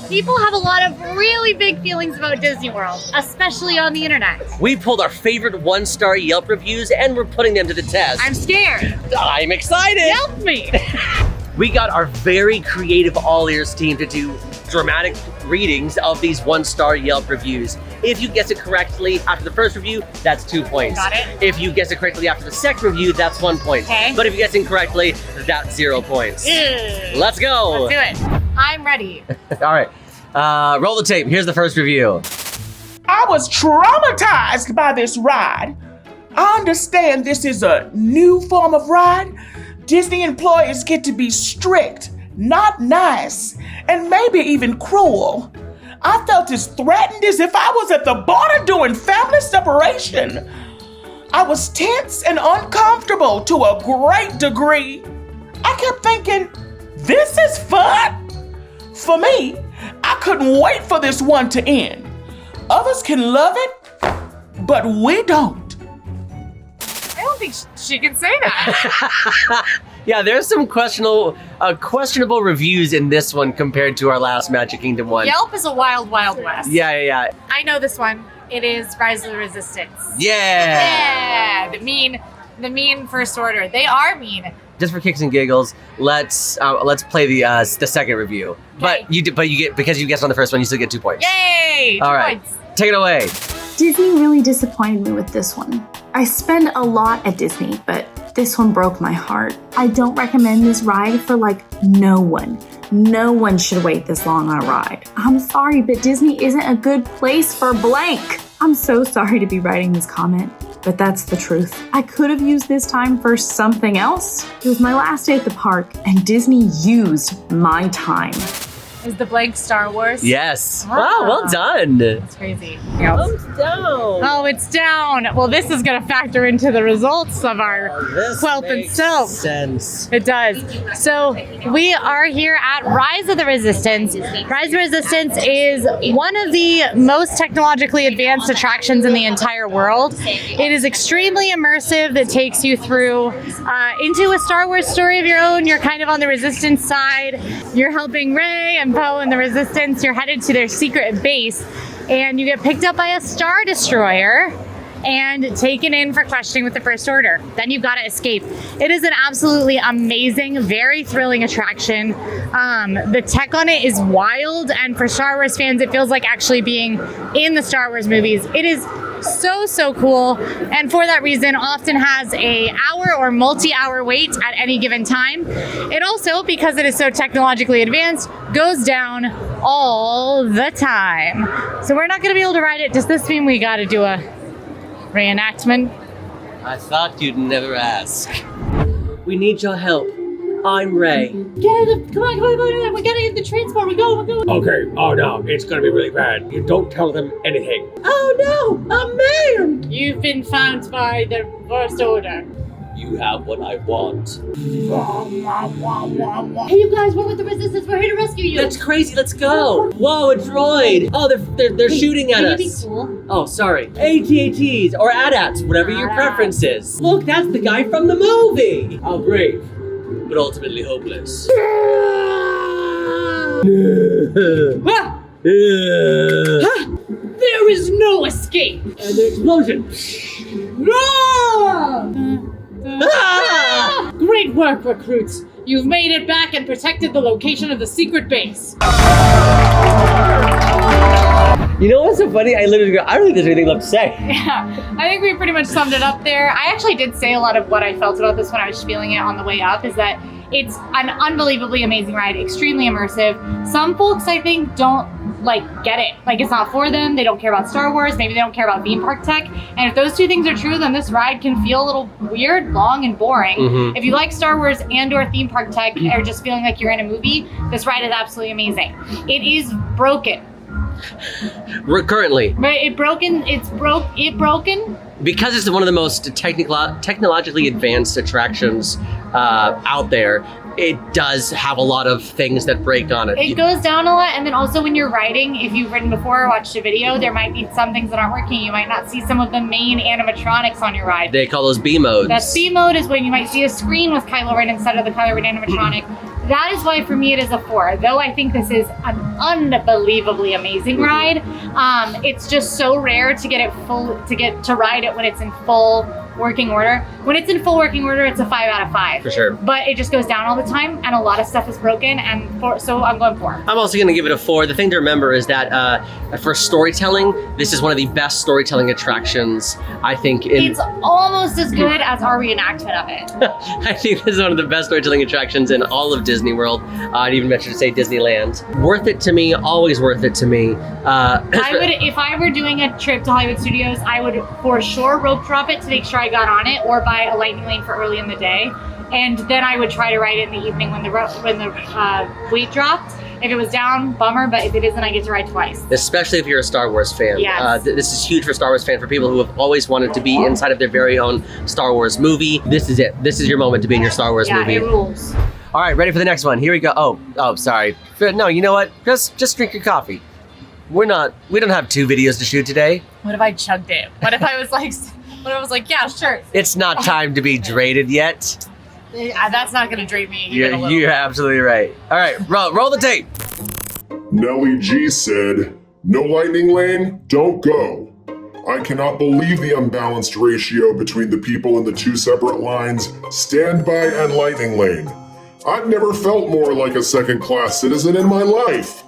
People have a lot of really big feelings about Disney World, especially on the internet. We pulled our favorite one-star Yelp reviews and we're putting them to the test. I'm scared. I'm excited. Yelp me. We got our very creative AllEars team to do dramatic readings of these one-star Yelp reviews. If you guess it correctly after the first review, that's 2 points. Got it. If you guess it correctly after the second review, that's 1 point. Okay. But if you guess incorrectly, that's 0 points. Let's go. Let's do it. I'm ready. All right, roll the tape. Here's the first review. I was traumatized by this ride. I understand this is a new form of ride. Disney employees get to be strict, not nice, and maybe even cruel. I felt as threatened as if I was at the border doing family separation. I was tense and uncomfortable to a great degree. I kept thinking, this is fun. For me, I couldn't wait for this one to end. Others can love it, but we don't. I don't think she can say that. Yeah, there's some questionable reviews in this one compared to our last Magic Kingdom one. Yelp is a wild, wild west. Yeah. I know this one. It is Rise of the Resistance. Yeah. Yeah, the mean First Order. They are mean. Just for kicks and giggles, let's play the second review. Okay. But you get, because you guessed on the first one, you still get 2 points. Yay! All right, Points. take it away. Disney really disappointed me with this one. I spend a lot at Disney, but this one broke my heart. I don't recommend this ride for no one. No one should wait this long on a ride. I'm sorry, but Disney isn't a good place for blank. I'm so sorry to be writing this comment, but that's the truth. I could have used this time for something else. It was my last day at the park, and Disney used my time. Is the blank Star Wars? Yes. Ah. Wow, well done. That's crazy. Thumbs down. Oh, it's down. Well, this is going to factor into the results of our This Quelp and makes Soap. sense. It does. So we are here at Rise of the Resistance. Rise of the Resistance is one of the most technologically advanced attractions in the entire world. It is extremely immersive. That takes you through into a Star Wars story of your own. You're kind of on the Resistance side. You're helping Rey and Poe and the Resistance. You're headed to their secret base, and you get picked up by a Star Destroyer and taken in for questioning with the First Order. Then you've got to escape. It is an absolutely amazing, very thrilling attraction. The tech on it is wild, and for Star Wars fans, it feels like actually being in the Star Wars movies. It is so cool, and for that reason often has a hour or multi-hour wait at any given time. It also, because it is so technologically advanced, goes down all the time. So we're not going to be able to ride it. Does this mean we got to do a reenactment? I thought you'd never ask. We need your help. I'm Rey. Get in the, come on, we gotta get the transport, we go. Okay, oh no, it's gonna be really bad. You don't tell them anything. Oh no, a man! You've been found by the First Order. You have what I want. Hey you guys, we're with the Resistance, we're here to rescue you. That's crazy, let's go. Whoa, a droid. Oh, they're shooting at us. Can you be cool? Oh, sorry. AT-ATs or AT-ATs, whatever your preference is. Look, that's the guy from the movie. How brave, but ultimately hopeless. Ah! There is no escape. And the explosion. Ah! Great work, recruits. You've made it back and protected the location of the secret base. You know what's so funny? I literally go, I don't think there's anything left to say. Yeah, I think we pretty much summed it up there. I actually did say a lot of what I felt about this when I was feeling it on the way up, is that it's an unbelievably amazing ride, extremely immersive. Some folks, I think, don't get it. It's not for them. They don't care about Star Wars. Maybe they don't care about theme park tech. And if those two things are true, then this ride can feel a little weird, long, and boring. Mm-hmm. If you like Star Wars and or theme park tech, or just feeling like you're in a movie, this ride is absolutely amazing. It is broken. Currently. But it broken. Because it's one of the most technologically advanced attractions out there, it does have a lot of things that break on it. It goes down a lot, and then also when you're riding, if you've ridden before or watched a video, there might be some things that aren't working. You might not see some of the main animatronics on your ride. They call those B modes. That B mode is when you might see a screen with Kylo Ren instead of the Kylo Ren animatronic. that is why for me it is a 4. Though I think this is an unbelievably amazing ride. It's just so rare to get to ride it when it's in full working order. When it's in full working order, it's a 5 out of 5. For sure. But it just goes down all the time, and a lot of stuff is broken, and so I'm going 4. I'm also going to give it a 4. The thing to remember is that for storytelling, this is one of the best storytelling attractions, I think. It's almost as good as our reenactment of it. I think this is one of the best storytelling attractions in all of Disney World. I'd even venture to say Disneyland. Worth it to me, always worth it to me. If I were doing a trip to Hollywood Studios, I would for sure rope drop it to make sure I got on it, or buy a lightning lane for early in the day, and then I would try to ride it in the evening when the weight dropped. If it was down, bummer, but if it isn't, I get to ride twice. Especially if you're a Star Wars fan. Yes. This is huge for Star Wars fans, for people who have always wanted to be inside of their very own Star Wars movie. This is it. This is your moment to be in your Star Wars movie. Yeah, it rules. All right, ready for the next one. Here we go. Oh, sorry. No, you know what? Just drink your coffee. We don't have 2 videos to shoot today. What if I chugged it? What if I was like, yeah, sure. It's not time to be drated yet. That's not going to drape me. You're absolutely right. All right, roll the tape. Nelly G said, "No lightning lane, don't go. I cannot believe the unbalanced ratio between the people in the 2 separate lines, standby and lightning lane. I've never felt more like a second-class citizen in my life.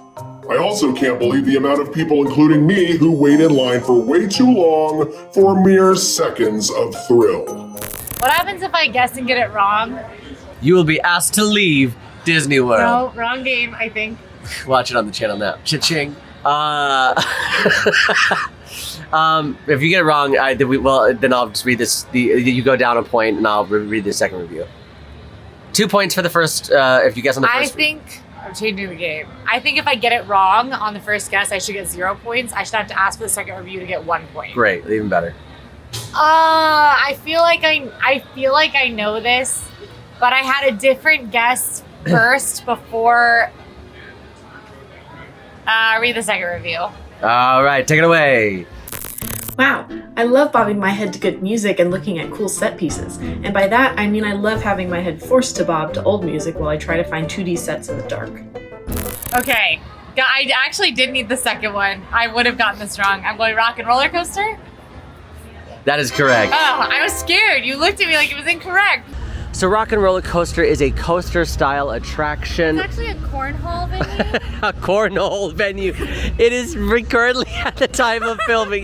I also can't believe the amount of people, including me, who wait in line for way too long for mere seconds of thrill." What happens if I guess and get it wrong? You will be asked to leave Disney World. No, wrong game, I think. Watch it on the channel now. Cha-ching. If you get it wrong, then I'll just read this. You go down a point, and I'll read the second review. 2 points for the first. If you guess on the first. I think I'm changing the game. I think if I get it wrong on the first guess, I should get 0 points. I should have to ask for the second review to get 1 point. Great, even better. I feel like I know this, but I had a different guess first before. Read the second review. All right, take it away. Wow, I love bobbing my head to good music and looking at cool set pieces. And by that, I mean I love having my head forced to bob to old music while I try to find 2D sets in the dark. Okay, I actually did need the second one. I would have gotten this wrong. I'm going Rock and Roller Coaster. That is correct. Oh, I was scared. You looked at me like it was incorrect. So Rock and Roller Coaster is a coaster-style attraction. It's actually a cornhole venue. A cornhole venue. It is currently at the time of filming.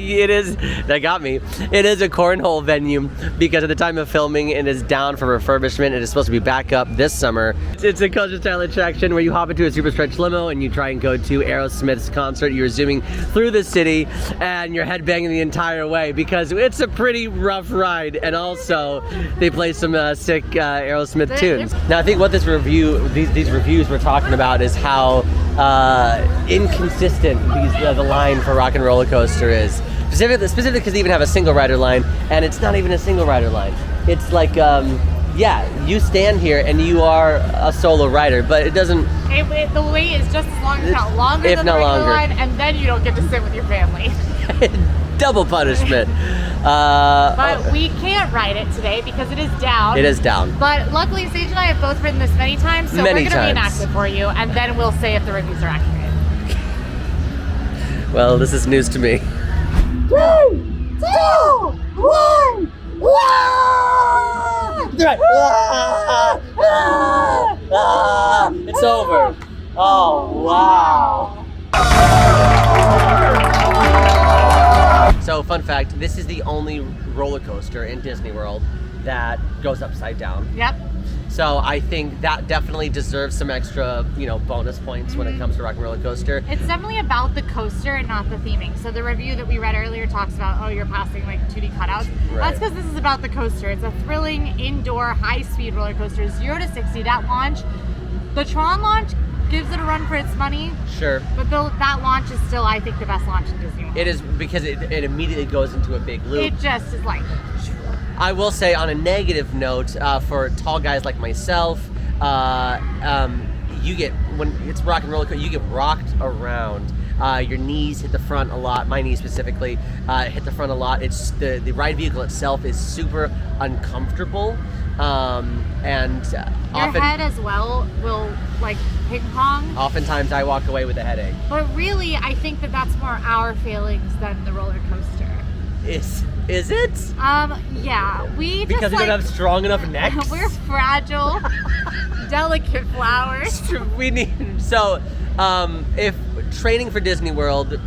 That got me. It is a cornhole venue because at the time of filming it is down for refurbishment. It is supposed to be back up this summer. It's a coaster-style attraction where you hop into a super stretch limo and you try and go to Aerosmith's concert. You're zooming through the city and you're headbanging the entire way because it's a pretty rough ride, and also they play some sick Aerosmith tunes. Now I think what these reviews were talking about is how inconsistent the line for Rock and Roller Coaster is. Specifically because they even have a single rider line, and it's not even a single rider line. It's like, you stand here and you are a solo rider, but it doesn't. The wait is just as long, if not longer, if than not the regular longer. line, and then you don't get to sit with your family. Double punishment. But we can't ride it today because it is down. It is down. But luckily, Sage and I have both ridden this many times, so we're going to reenact it for you, and then we'll say if the reviews are accurate. Well, this is news to me. 3, 2, 1. It's over. Oh, wow. So, fun fact, this is the only roller coaster in Disney World that goes upside down. Yep. So I think that definitely deserves some extra, bonus points when it comes to Rock and Roller Coaster. It's definitely about the coaster and not the theming. So the review that we read earlier talks about, you're passing like 2D cutouts. Right. That's because this is about the coaster. It's a thrilling indoor high-speed roller coaster, 0 to 60. That launch, the Tron launch, gives it a run for its money. Sure. But that launch is still, I think, the best launch in Disney World. It is, because it immediately goes into a big loop. It just is like. I will say, on a negative note, for tall guys like myself, you get, when it's Rock and Roller Coaster, you get rocked around. Your knees hit the front a lot. My knees specifically hit the front a lot. It's the ride vehicle itself is super uncomfortable, and Your often head as well will like ping pong. oftentimes I walk away with a headache. But really, I think that that's more our failings than the roller coaster. Is it? Yeah, we Because just we like, don't have strong enough necks? we're fragile, delicate flowers. We need if training for Disney World,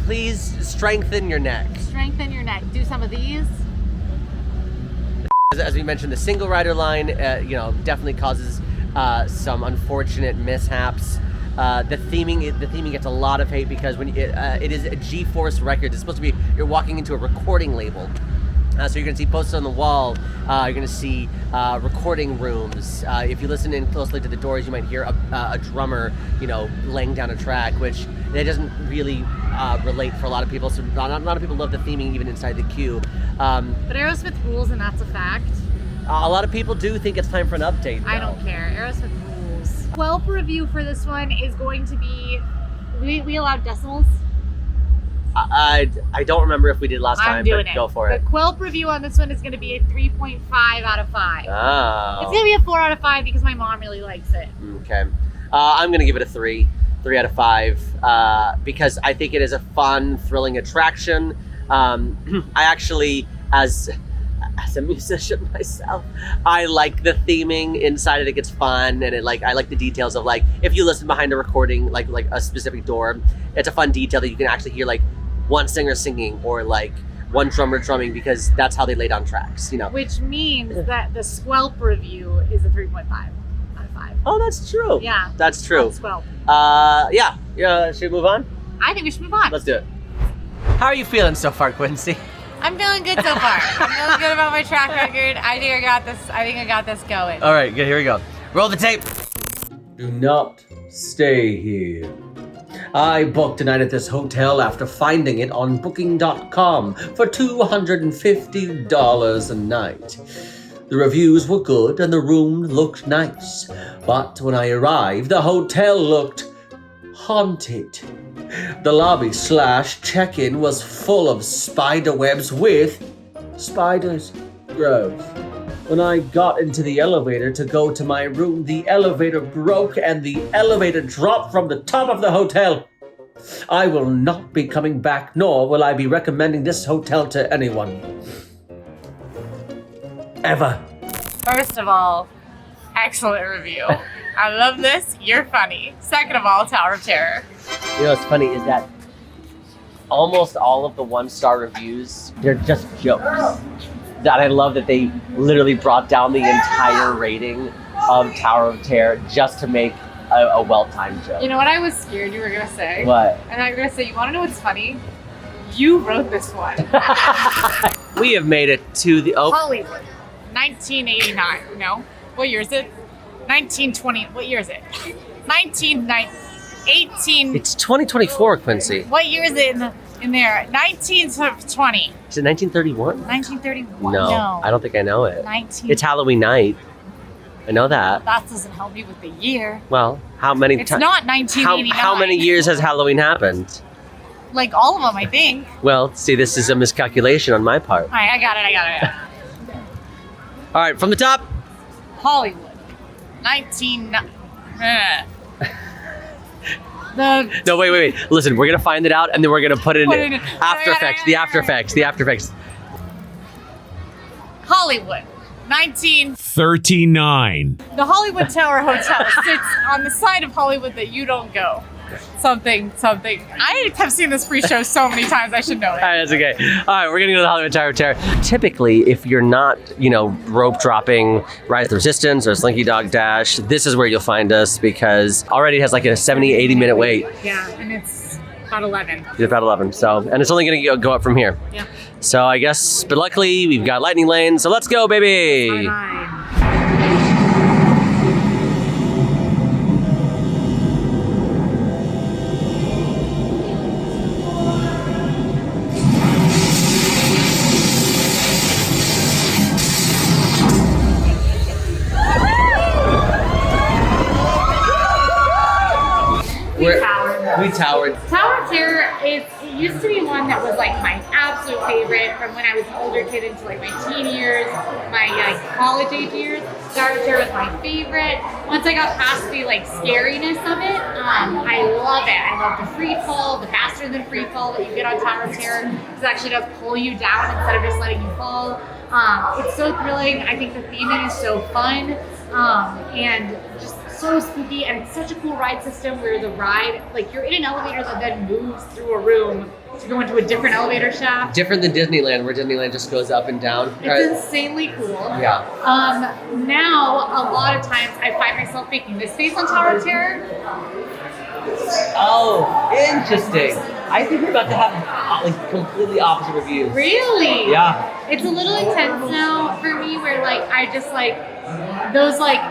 please strengthen your neck. Strengthen your neck. Do some of these. As we mentioned, the single rider line, definitely causes some unfortunate mishaps. The theming gets a lot of hate because when it is a G-Force record, it's supposed to be you're walking into a recording label. So you're going to see posters on the wall. You're going to see recording rooms. If you listen in closely to the doors, you might hear a drummer, laying down a track, which that doesn't really relate for a lot of people. So not a lot of people love the theming even inside the queue. But Aerosmith rules, and that's a fact. A lot of people do think it's time for an update, though. I don't care. Aerosmith rules. Quelp review for this one is going to be. We allowed decimals. I don't remember if we did last time, I'm doing but it. go for it. The Quelp review on this one is going to be a 3.5 out of 5. Oh. It's going to be a 4 out of 5 because my mom really likes it. Okay. I'm going to give it a 3 out of 5, because I think it is a fun, thrilling attraction. I actually, as a musician myself, I like the theming inside it. It gets fun, and I like the details of if you listen behind a recording, like a specific door, it's a fun detail that you can actually hear one singer singing or one drummer drumming, because that's how they lay down tracks, Which means that the Squelp review is a 3.5 out of 5. Oh, that's true. Yeah. That's true. Squelp. Yeah. Should we move on? I think we should move on. Let's do it. How are you feeling so far, Quincy? I'm feeling good so far. I'm feeling good about my track record. I think I got this going. All right, good. Here we go. Roll the tape. Do not stay here. I booked a night at this hotel after finding it on Booking.com for $250 a night. The reviews were good and the room looked nice, but when I arrived, the hotel looked haunted. The lobby / check-in was full of spider webs with spiders. Gross. When I got into the elevator to go to my room, the elevator broke and the elevator dropped from the top of the hotel. I will not be coming back, nor will I be recommending this hotel to anyone. Ever. First of all, excellent review. I love this. You're funny. Second of all, Tower of Terror. What's funny is that almost all of the 1-star reviews, they're just jokes. That I love that they literally brought down the entire rating of Tower of Terror just to make a well-timed joke. You know what I was scared you were going to say? What? And I was going to say, you want to know what's funny? You wrote this one. We have made it to the... Oh. Hollywood, 1989. No? What year is it? 1920. What year is it? 18. It's 2024, Quincy. What year is it in there? 1920. Is it 1931? 1931. No, I don't think I know it. 19. It's Halloween night. I know that. That doesn't help me with the year. Well, how many It's not 1989. How many years has Halloween happened? Like all of them, I think. Well, see, this is a miscalculation on my part. All right, I got it. All right, from the top. Hollywood, 19. No, wait. Listen, we're gonna find it out, and then we're gonna put it in After Effects. The After Effects. Hollywood, 1939. The Hollywood Tower Hotel sits on the side of Hollywood that you don't go. Something. I have seen this pre-show so many times, I should know All that. right, that's okay. All right, we're gonna go to the Hollywood Tower of Terror. Typically, if you're not, rope dropping Rise of the Resistance or Slinky Dog Dash, this is where you'll find us, because already it has like a 70, 80 minute wait. Yeah, and it's about 11. It's about 11, and it's only gonna go up from here. Yeah. So I guess, but luckily we've got lightning lanes, so let's go, baby. Bye. We towered. Tower of Terror it used to be one that was like my absolute favorite from when I was an older kid into like my teen years, my like college age years. Tower of Terror was my favorite. Once I got past the like scariness of it, I love it. I love the free fall, the faster than free fall that you get on Tower of Terror. It actually does pull you down instead of just letting you fall. It's so thrilling. I think the theming is so fun and just so spooky, and it's such a cool ride system where the ride, like you're in an elevator that then moves through a room to go into a different elevator shaft. Different than Disneyland, where Disneyland just goes up and down. It's insanely cool. Yeah. Now, a lot of times I find myself making this face on Tower of Terror. Oh, interesting. I think we're about to have like completely opposite reviews. Really? Yeah. It's a little intense now for me where like I just like those like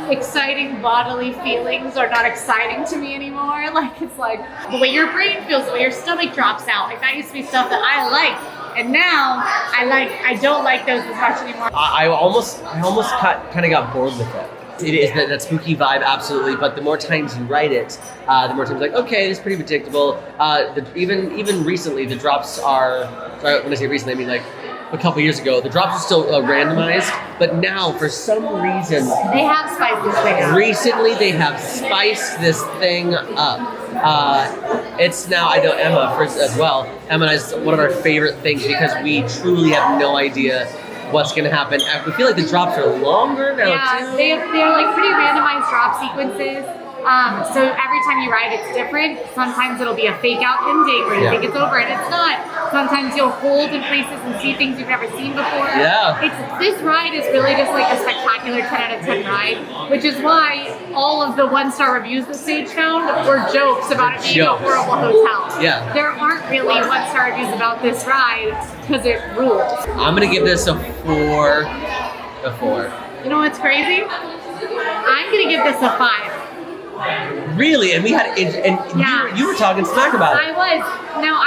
exciting bodily feelings are not exciting to me anymore. Like it's like the way your brain feels, the way your stomach drops out. Like that used to be stuff that I liked. And now I don't like those as much anymore. I almost kind of got bored with it. It is that spooky vibe, absolutely. But the more times you write it, the more times like, okay, this is pretty predictable. Even recently, the drops are. Sorry, when I say recently, I mean like a couple years ago. The drops are still randomized, but now for some reason they have spiced this thing up. Recently, they have spiced this thing up. It's now, I know Emma as well. Emma is one of our favorite things because we truly have no idea what's going to happen. We feel like the drops are longer now, yeah, too. They're like pretty randomized drop sequences. So every time you ride, it's different. Sometimes it'll be a fake out ending where you think it's over and it's not. Sometimes you'll hold in places and see things you've never seen before. Yeah. This ride is really just like a spectacular 10 out of 10 ride, which is why all of the 1-star reviews that Sage found were jokes about it being a horrible hotel. Yeah. There aren't really 1-star reviews about this ride because it rules. I'm going to give this a 4. A 4. You know what's crazy? I'm going to give this a 5. Really? And we had, you were talking smack about it. I was. Now,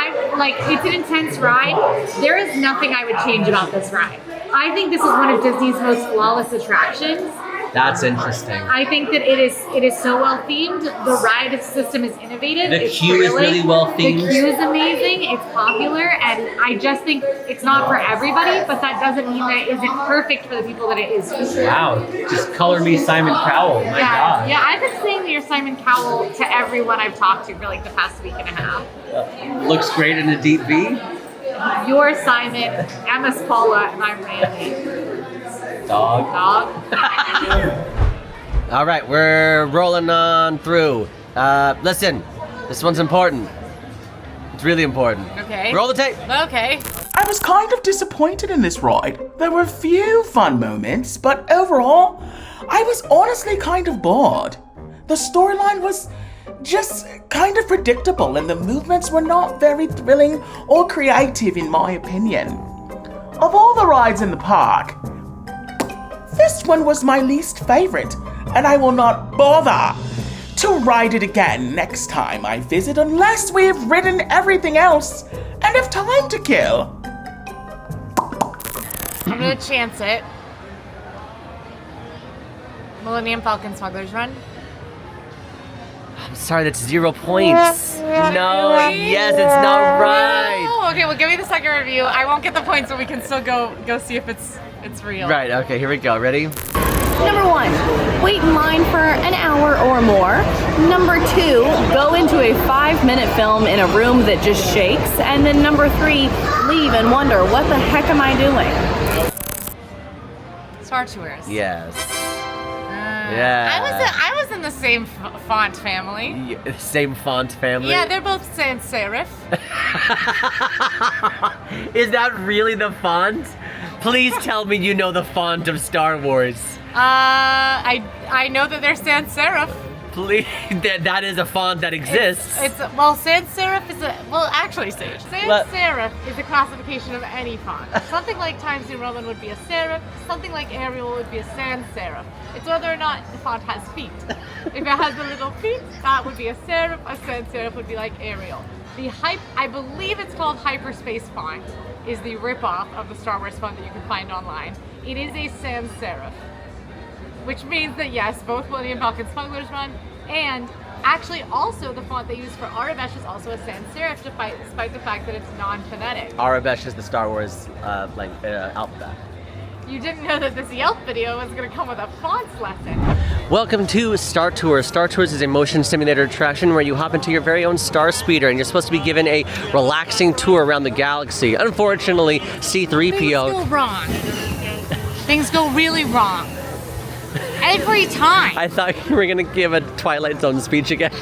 it's an intense ride. There is nothing I would change about this ride. I think this is one of Disney's most flawless attractions. That's interesting. I think that it is so well themed. The ride system is innovative. The it's queue is really well themed. The queue is amazing. It's popular, and I just think it's not for everybody, but that doesn't mean that it isn't perfect for the people that it is for. Wow, just color me Simon Cowell. My God. Yeah, I've been saying that you're Simon Cowell to everyone I've talked to for like the past week and a half. Looks great in a deep V. You're Simon, Emma's Paula, and I'm Randy. Dog. All right, we're rolling on through. Listen, this one's important. It's really important. Okay. Roll the tape. Okay. I was kind of disappointed in this ride. There were a few fun moments, but overall, I was honestly kind of bored. The storyline was just kind of predictable, and the movements were not very thrilling or creative in my opinion. Of all the rides in the park, this one was my least favorite, and I will not bother to ride it again next time I visit unless we have ridden everything else and have time to kill. I'm gonna chance it. Millennium Falcon Smuggler's Run. I'm sorry, that's 0 points. No, yes, it's not right. Oh, okay, well, give me the second review. I won't get the points, but we can still go see if it's real. Right, okay, here we go. Ready? Number 1, wait in line for an hour or more. Number 2, go into a 5-minute film in a room that just shakes. And then number 3, leave and wonder, what the heck am I doing? Star Tours. Yes. Yeah. I was in the same font family. Same font family? Yeah, they're both sans serif. Is that really the font? Please tell me you know the font of Star Wars. I know that they're sans serif. Please, that is a font that exists. Sans serif is Sage. Sans serif is a classification of any font. Something like Times New Roman would be a serif. Something like Arial would be a sans serif. It's whether or not the font has feet. If it has the little feet, that would be a serif. A sans serif would be like Arial. I believe it's called Hyperspace font, is the ripoff of the Star Wars font that you can find online. It is a sans serif, which means that yes, both Millennium Falcon Smuggler's Run and Actually, also the font they use for Arabesh is also a sans serif, despite the fact that it's non-phonetic. Arabesh is the Star Wars alphabet. You didn't know that this Yelp video was going to come with a fonts lesson. Welcome to Star Tours. Star Tours is a motion simulator attraction where you hop into your very own Star Speeder and you're supposed to be given a relaxing tour around the galaxy. Unfortunately, C-3PO... Things go wrong. Things go really wrong. Every time. I thought you were going to give a Twilight Zone speech again.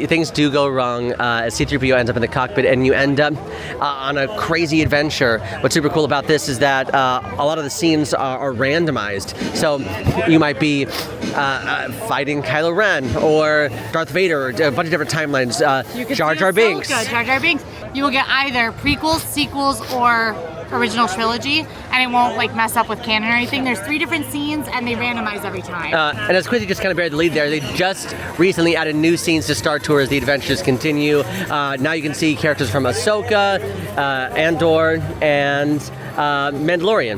Things do go wrong as C-3PO ends up in the cockpit and you end up on a crazy adventure. What's super cool about this is that a lot of the scenes are randomized. So you might be fighting Kylo Ren or Darth Vader or a bunch of different timelines. Jar Jar Binks. Jar Jar Binks. You will get either prequels, sequels, or original trilogy, and it won't like mess up with canon or anything. There's 3 different scenes and they randomize every time. And as quickly just kind of buried the lead there, they just recently added new scenes to Star Tours. The adventures continue. Now you can see characters from Ahsoka, Andor, and Mandalorian.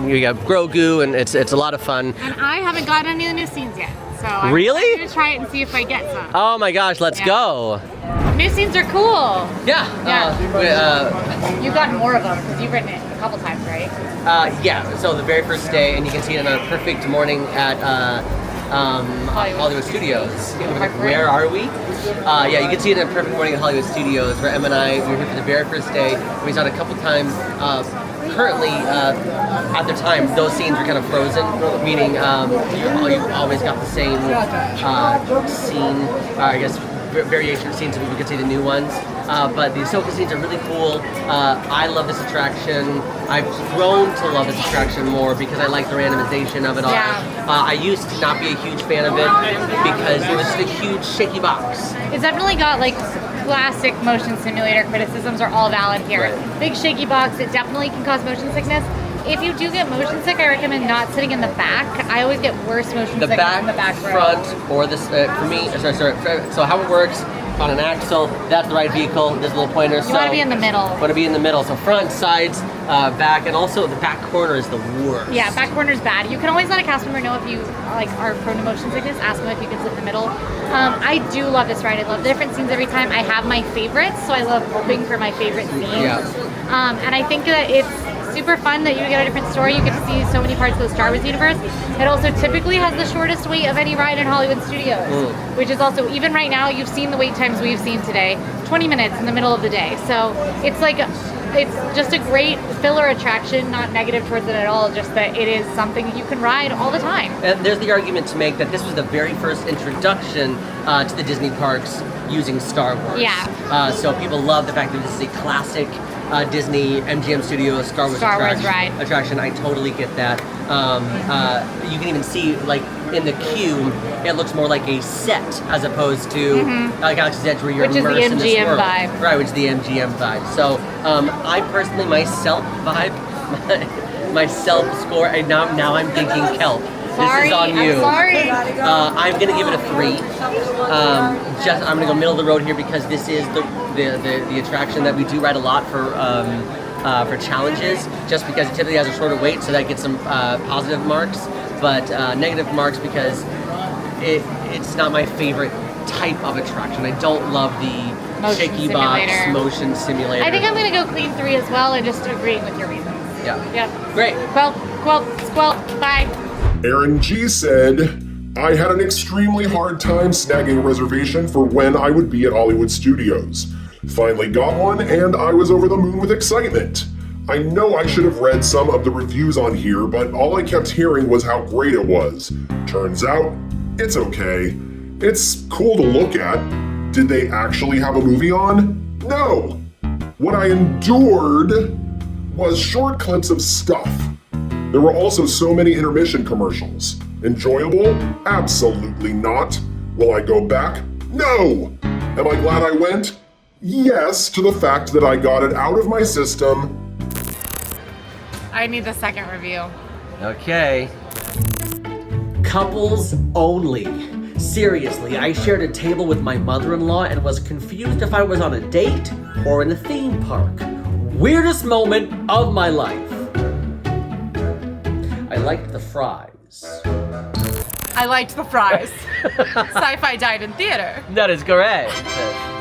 You got Grogu, and it's a lot of fun. And I haven't gotten any of the new scenes yet, so I'm really going to try it and see if I get some. Oh my gosh, let's go. New scenes are cool. Yeah. You've gotten more of them because you've written it a couple times, right? Yeah. So the very first day, and you can see it on a perfect morning at Hollywood Studios. Where are we? Yeah, you can see it on a perfect morning at Hollywood Studios, where Em and I, we were here for the very first day. We saw it a couple times. Currently, at the time, those scenes were kind of frozen, meaning you always got the same scene, I guess, variation of scenes so people could see the new ones. But the Ahsoka scenes are really cool. I love this attraction. I've grown to love this attraction more because I like the randomization of it all. Yeah. I used to not be a huge fan of it because it was just a huge shaky box. It's definitely got like classic motion simulator criticisms are all valid here. Right. Big shaky box, it definitely can cause motion sickness. If you do get motion sick, I recommend not sitting in the back. I always get worse motion sickness in the back row. Front, or this, for me, so how it works, on an axle, that's the right vehicle, there's a little pointer. You want to be in the middle. Want to be in the middle, so front, sides, back, and also the back corner is the worst. Yeah, back corner's bad. You can always let a cast member know if you are prone to motion sickness, ask them if you can sit in the middle. I do love this ride. I love the different scenes every time. I have my favorites, so I love hoping for my favorite scenes. Yeah. And I think that it's super fun that you get a different story. You get to see so many parts of the Star Wars universe. It also typically has the shortest wait of any ride in Hollywood Studios, which is also, even right now, you've seen the wait times we've seen today, 20 minutes in the middle of the day. So it's like, it's just a great filler attraction, not negative towards it at all, just that it is something that you can ride all the time. And there's the argument to make that this was the very first introduction to the Disney parks using Star Wars. Yeah. So people love the fact that this is a classic Disney MGM Studios Star Wars attraction. I totally get that. You can even see, like, in the queue, it looks more like a set as opposed to Galaxy's Edge, where you're immersed in this world. Vibe. Right, which is the MGM vibe. So I personally, myself score, and now I'm thinking Kelp. This is on you. I'm sorry. I'm gonna give it a 3. I'm gonna go middle of the road here because this is the attraction that we do ride a lot for challenges. Just because it typically has a shorter wait, so that gets some positive marks, but negative marks because it's not my favorite type of attraction. I don't love the Motion shaky simulator. box motion simulator. I think I'm going to go clean 3 as well, and just agreeing with your reasons. Yeah. Great. Squelp, bye. Aaron G said, I had an extremely hard time snagging a reservation for when I would be at Hollywood Studios. Finally got one, and I was over the moon with excitement. I know I should have read some of the reviews on here, but all I kept hearing was how great it was. Turns out, it's okay. It's cool to look at. Did they actually have a movie on? No! What I endured was short clips of stuff. There were also so many intermission commercials. Enjoyable? Absolutely not. Will I go back? No! Am I glad I went? Yes, to the fact that I got it out of my system. I need the second review. Okay. Couples only. Seriously, I shared a table with my mother-in-law and was confused if I was on a date or in a theme park. Weirdest moment of my life. I liked the fries. I liked the fries. Sci-Fi Dine-In Theater. That is correct.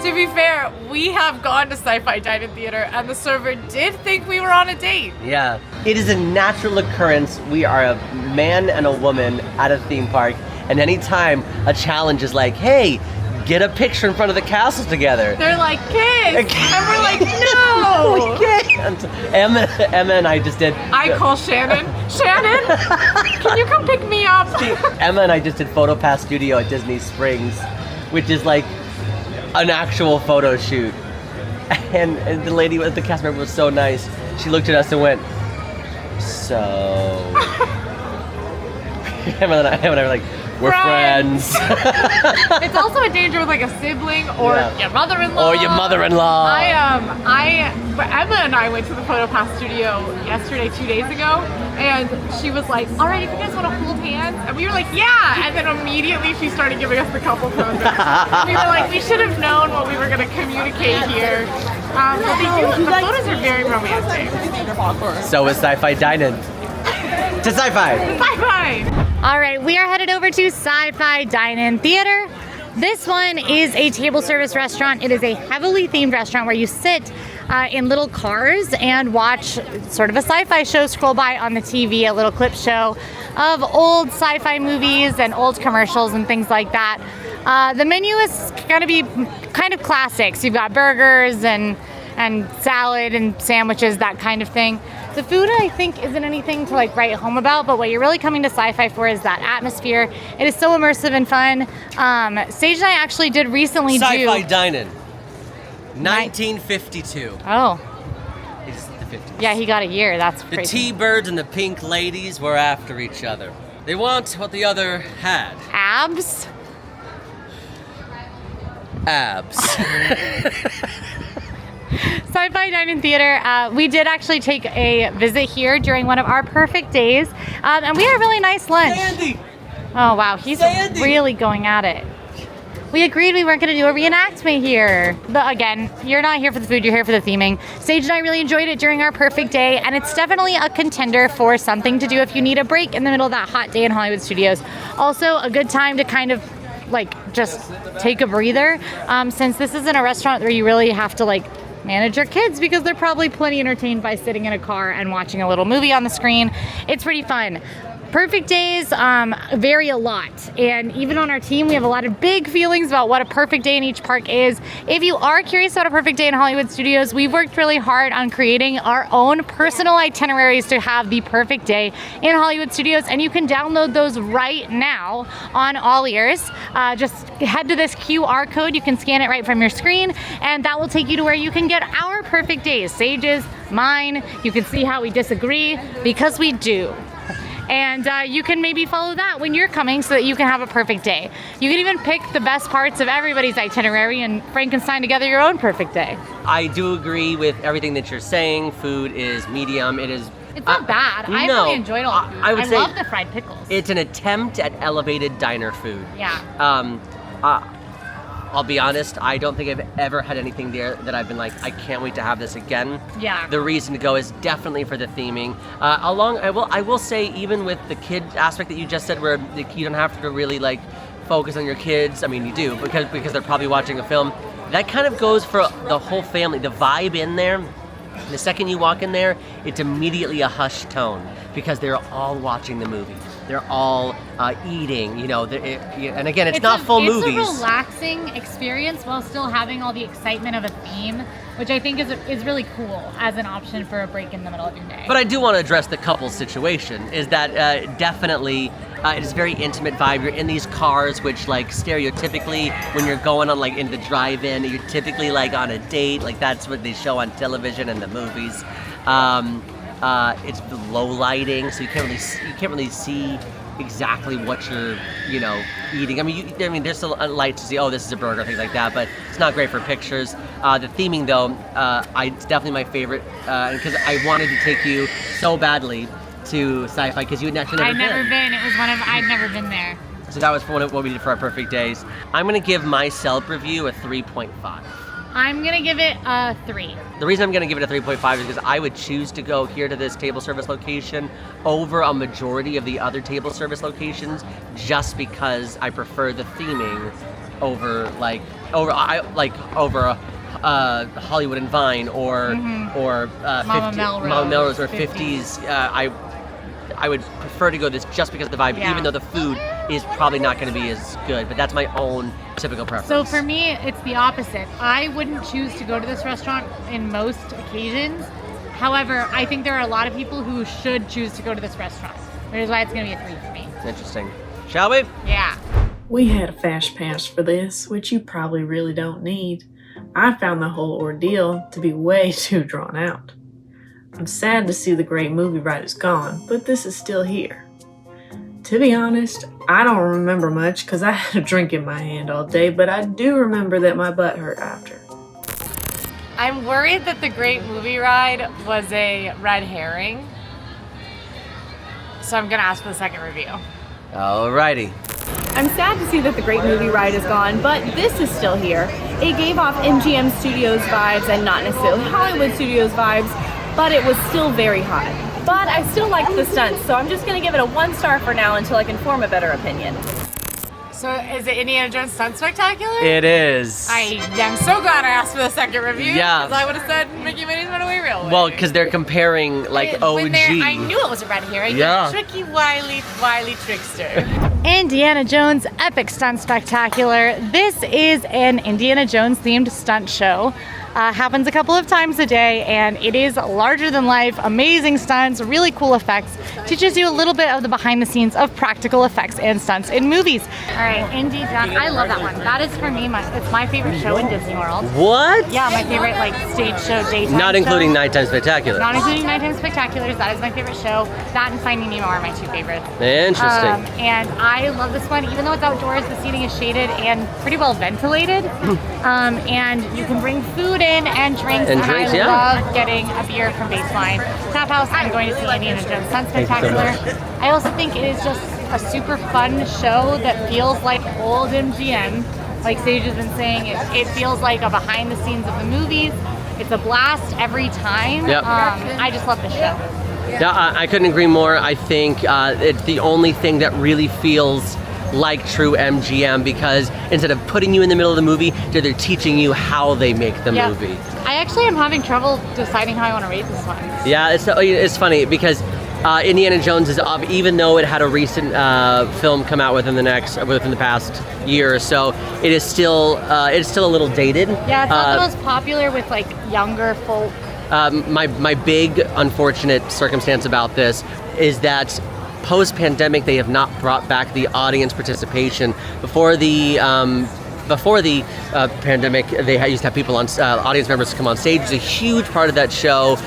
To be fair, we have gone to Sci-Fi Dine-In Theater, and the server did think we were on a date. Yeah. It is a natural occurrence. We are a man and a woman at a theme park, and anytime a challenge is like, hey, get a picture in front of the castle together. They're like, kiss! And we're like, no! We can't. Emma and I just did. I call Shannon. Shannon, can you come pick me up? Emma and I just did PhotoPass Studio at Disney Springs, which is like an actual photo shoot. And the lady with the cast member was so nice. She looked at us and went, so... Emma and I were like, we're friends. It's also a danger with like a sibling or your mother-in-law. Or your mother-in-law. Emma and I went to the PhotoPass Studio yesterday, 2 days ago, and she was like, all right, if you guys want to hold hands, and we were like, yeah, and then immediately she started giving us the couple poses. We were like, we should have known what we were going to communicate here. But the photos are very romantic. So is Sci-Fi Dine-In. To Sci-Fi. Sci-Fi. All right, we are headed over to Sci-Fi Dine-In Theater. This one is a table service restaurant. It is a heavily themed restaurant where you sit in little cars and watch sort of a sci-fi show scroll by on the TV, a little clip show of old sci-fi movies and old commercials and things like that. The menu is going to be kind of classics. You've got burgers and salad and sandwiches, that kind of thing. The food, I think, isn't anything to like write home about, but what you're really coming to Sci-Fi for is that atmosphere. It is so immersive and fun. Sage and I actually did recently Sci-Fi Dine-In. 1952. Oh. It's the 50s. Yeah, he got a year. That's The crazy. T-Birds and the Pink Ladies were after each other. They want what the other had. Abs? Abs. Sci-Fi Dine-In Theater. We did actually take a visit here during one of our perfect days, and we had a really nice lunch. Sandy! Oh wow, he's really going at it. We agreed we weren't going to do a reenactment here. But again, you're not here for the food, you're here for the theming. Sage and I really enjoyed it during our perfect day, and it's definitely a contender for something to do if you need a break in the middle of that hot day in Hollywood Studios. Also, a good time to kind of like just take a breather, since this isn't a restaurant where you really have to like manage your kids because they're probably plenty entertained by sitting in a car and watching a little movie on the screen. It's pretty fun. Perfect days vary a lot, and even on our team we have a lot of big feelings about what a perfect day in each park is. If you are curious about a perfect day in Hollywood Studios, we've worked really hard on creating our own personal itineraries to have the perfect day in Hollywood Studios, and you can download those right now on AllEars. Just head to this QR code, you can scan it right from your screen, and that will take you to where you can get our perfect days, Sage's, mine. You can see how we disagree, because we do. And you can maybe follow that when you're coming so that you can have a perfect day. You can even pick the best parts of everybody's itinerary and Frankenstein together your own perfect day. I do agree with everything that you're saying. Food is medium. It's not bad. I really enjoyed all the food. I love the fried pickles. It's an attempt at elevated diner food. Yeah. I'll be honest, I don't think I've ever had anything there that I've been like, I can't wait to have this again. Yeah. The reason to go is definitely for the theming. I will say, even with the kid aspect that you just said, where you don't have to really like focus on your kids. I mean, you do because they're probably watching a film. That kind of goes for the whole family. The vibe in there. The second you walk in there, it's immediately a hushed tone because they're all watching the movie. They're all eating, you know. And again, it's not full movies. It's a relaxing experience while still having all the excitement of a theme, which I think is really cool as an option for a break in the middle of your day. But I do want to address the couple situation. Is that definitely it is a very intimate vibe. You're in these cars, which like stereotypically when you're going on like into the drive-in, you're typically like on a date. Like that's what they show on television and the movies. It's low lighting, so you can't really see exactly what you're eating. I mean, there's still light to see. Oh, this is a burger, things like that. But it's not great for pictures. The theming, though, it's definitely my favorite because I wanted to take you so badly to Sci-Fi because you had actually never been. I'd never been. It was I'd never been there. So that was what we did for our perfect days. I'm gonna give my Yelp review a 3.5. I'm gonna give it a 3. The reason I'm going to give it a 3.5 is because I would choose to go here to this table service location over a majority of the other table service locations, just because I prefer the theming over Hollywood and Vine or Mama Melrose or 50s. I would prefer to go this just because of the vibe, even though the food is probably not going to be as good. But that's my own typical preference. So for me, it's the opposite. I wouldn't choose to go to this restaurant in most occasions. However, I think there are a lot of people who should choose to go to this restaurant, which is why it's going to be a 3 for me. Interesting. Shall we? Yeah. We had a fast pass for this, which you probably really don't need. I found the whole ordeal to be way too drawn out. I'm sad to see the great movie ride is gone, but this is still here. To be honest, I don't remember much because I had a drink in my hand all day, but I do remember that my butt hurt after. I'm worried that the Great Movie Ride was a red herring. So I'm going to ask for the second review. Alrighty. I'm sad to see that the Great Movie Ride is gone, but this is still here. It gave off MGM Studios vibes and not necessarily Hollywood Studios vibes, but it was still very hot. But I still liked the stunts, so I'm just gonna give it a 1 star for now until I can form a better opinion. So is it Indiana Jones Stunt Spectacular? It is. I am so glad I asked for the second review. Yeah. Because I would have said Mickey Minnie's Runaway Railway. Well, because they're comparing like OG. I knew it was a red herring. Yeah. Tricky, wily trickster. Indiana Jones Epic Stunt Spectacular. This is an Indiana Jones themed stunt show. Happens a couple of times a day, and it is larger than life, amazing stunts, really cool effects. Teaches you a little bit of the behind the scenes of practical effects and stunts in movies. All right, Indy Jones, I love that one. That is for me, it's my favorite show in Disney World. What? Yeah, my favorite like stage show, daytime Not including show. Nighttime Spectacular. Not including Nighttime Spectaculars, that is my favorite show. That and Finding Nemo are my 2 favorites. Interesting. And I love this one, even though it's outdoors, the seating is shaded and pretty well ventilated. And you can bring food in and drinks. And I love getting a beer from Baseline Tap House. I'm going to see Indiana Jones Stunt Spectacular. I also think it is just a super fun show that feels like old MGM. Like Sage has been saying, it feels like a behind the scenes of the movies. It's a blast every time. Yep. I just love the show. Yeah, I couldn't agree more. I think it's the only thing that really feels like true MGM, because instead of putting you in the middle of the movie, they're teaching you how they make the movie. I actually am having trouble deciding how I want to rate this one. Yeah, it's funny because Indiana Jones is, even though it had a recent film come out within the past year or so, it's still a little dated. Yeah, it's not the most popular with like younger folk. My big unfortunate circumstance about this is that post-pandemic, they have not brought back the audience participation. Before the pandemic, they used to have people on audience members come on stage. It's a huge part of that show,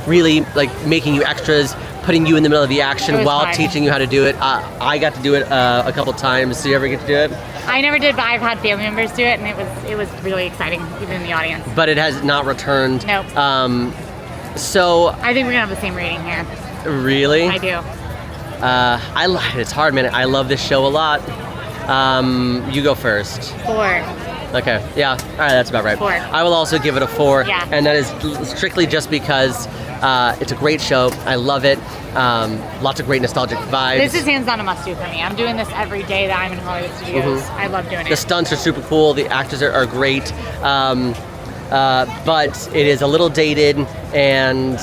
really like making you extras, putting you in the middle of the action while teaching you how to do it. I got to do it a couple times. Did you ever get to do it? I never did, but I've had family members do it, and it was really exciting, even in the audience. But it has not returned. Nope. So I think we're gonna have the same rating here. Really? I do. It's hard, man. I love this show a lot. You go first. 4. Okay. Yeah. All right. That's about right. 4. I will also give it a 4. Yeah. And that is strictly just because it's a great show. I love it. Lots of great nostalgic vibes. This is hands down a must-do for me. I'm doing this every day that I'm in Hollywood Studios. Mm-hmm. I love doing it. The stunts are super cool. The actors are great. But it is a little dated, and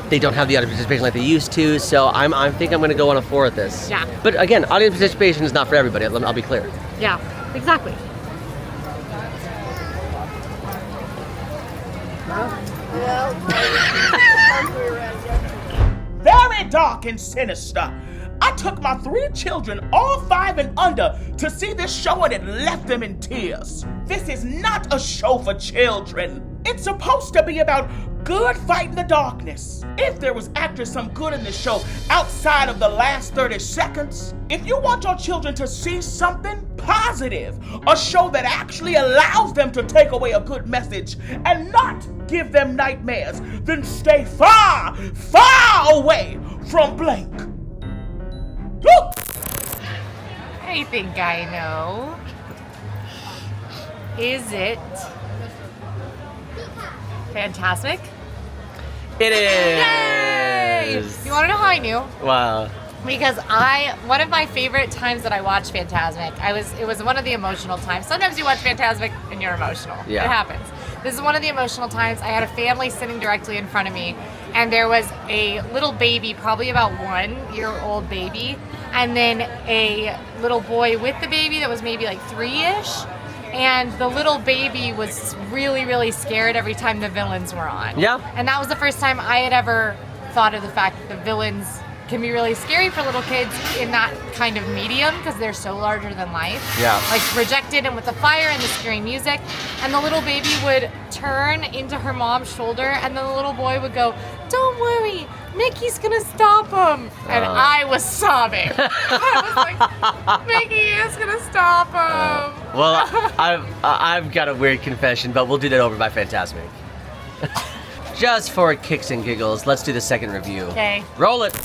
they don't have the audience participation like they used to. So I think I'm going to go on a 4 at this. Yeah. But again, audience participation is not for everybody. I'll be clear. Yeah, exactly. Very dark and sinister. I took my 3 children, all 5 and under, to see this show, and it left them in tears. This is not a show for children. It's supposed to be about good fighting the darkness. If there was actually some good in the show outside of the last 30 seconds, if you want your children to see something positive, a show that actually allows them to take away a good message and not give them nightmares, then stay far, far away from blank. I think I know. Is it Fantasmic? It Yay! is. You want to know how I knew? Wow. Because one of my favorite times that I watched Fantasmic, it was one of the emotional times. Sometimes you watch Fantasmic and you're emotional. Yeah. It happens. This is one of the emotional times. I had a family sitting directly in front of me, and there was a little baby, probably about 1 year old baby, and then a little boy with the baby that was maybe like 3-ish. And the little baby was really, really scared every time the villains were on. Yeah. And that was the first time I had ever thought of the fact that the villains can be really scary for little kids in that kind of medium because they're so larger than life. Yeah. Like projected and with the fire and the scary music. And the little baby would turn into her mom's shoulder and then the little boy would go, "Don't worry, Mickey's gonna stop him." And I was sobbing. I was like, Mickey is gonna stop him. Well, I've got a weird confession, but we'll do that over by Fantasmic. Just for kicks and giggles, let's do the second review. Okay. Roll it.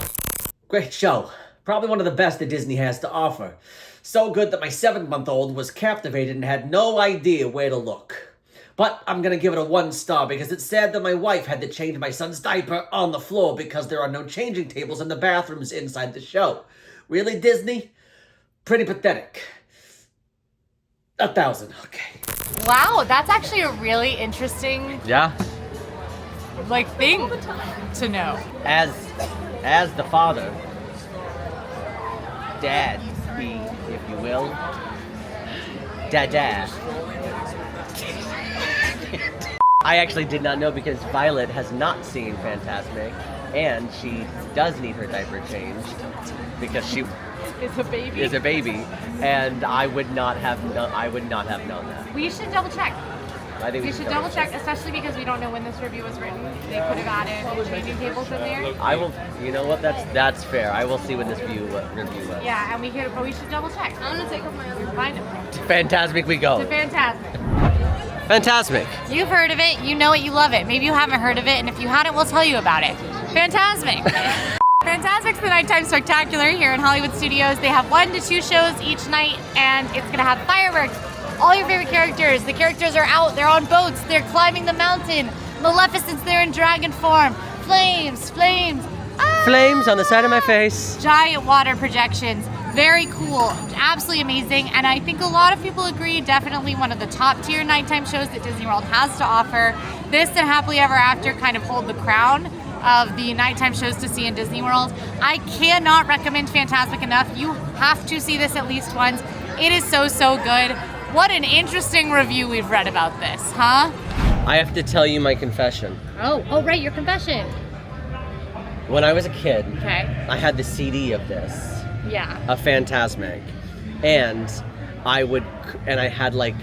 Great show. Probably one of the best that Disney has to offer. So good that my 7-month-old was captivated and had no idea where to look. But I'm gonna give it a 1 star because it's sad that my wife had to change my son's diaper on the floor because there are no changing tables in the bathrooms inside the show. Really, Disney? Pretty pathetic. 1,000, okay. Wow, that's actually a really interesting Yeah. thing to know. As the father, dad, if you will, dada. I actually did not know because Violet has not seen Fantasmic, and she does need her diaper changed because she is a baby, and I would not have known that. We should double check. I think We should double check, especially because we don't know when this review was written. They could have added changing tables in there. I will. You know what? That's fair. I will see when this review was. Yeah, and but we should double check. I'm gonna take off my other find it. Fantasmic, we go. It's fantastic. Fantasmic. You've heard of it, you know it, you love it. Maybe you haven't heard of it, and if you hadn't, we'll tell you about it. Fantasmic. Fantasmic's the Nighttime Spectacular here in Hollywood Studios. They have 1 to 2 shows each night, and it's gonna have fireworks. All your favorite characters. The characters are out, they're on boats, they're climbing the mountain. Maleficent's there in dragon form. Flames. Ah! Flames on the side of my face. Giant water projections. Very cool, absolutely amazing, and I think a lot of people agree, definitely one of the top tier nighttime shows that Disney World has to offer. This and Happily Ever After kind of hold the crown of the nighttime shows to see in Disney World. I cannot recommend Fantasmic enough. You have to see this at least once. It is so, so good. What an interesting review we've read about this, huh? I have to tell you my confession. Oh, right, your confession. When I was a kid, Okay. I had the CD of this. Yeah. A Fantasmic, and I had like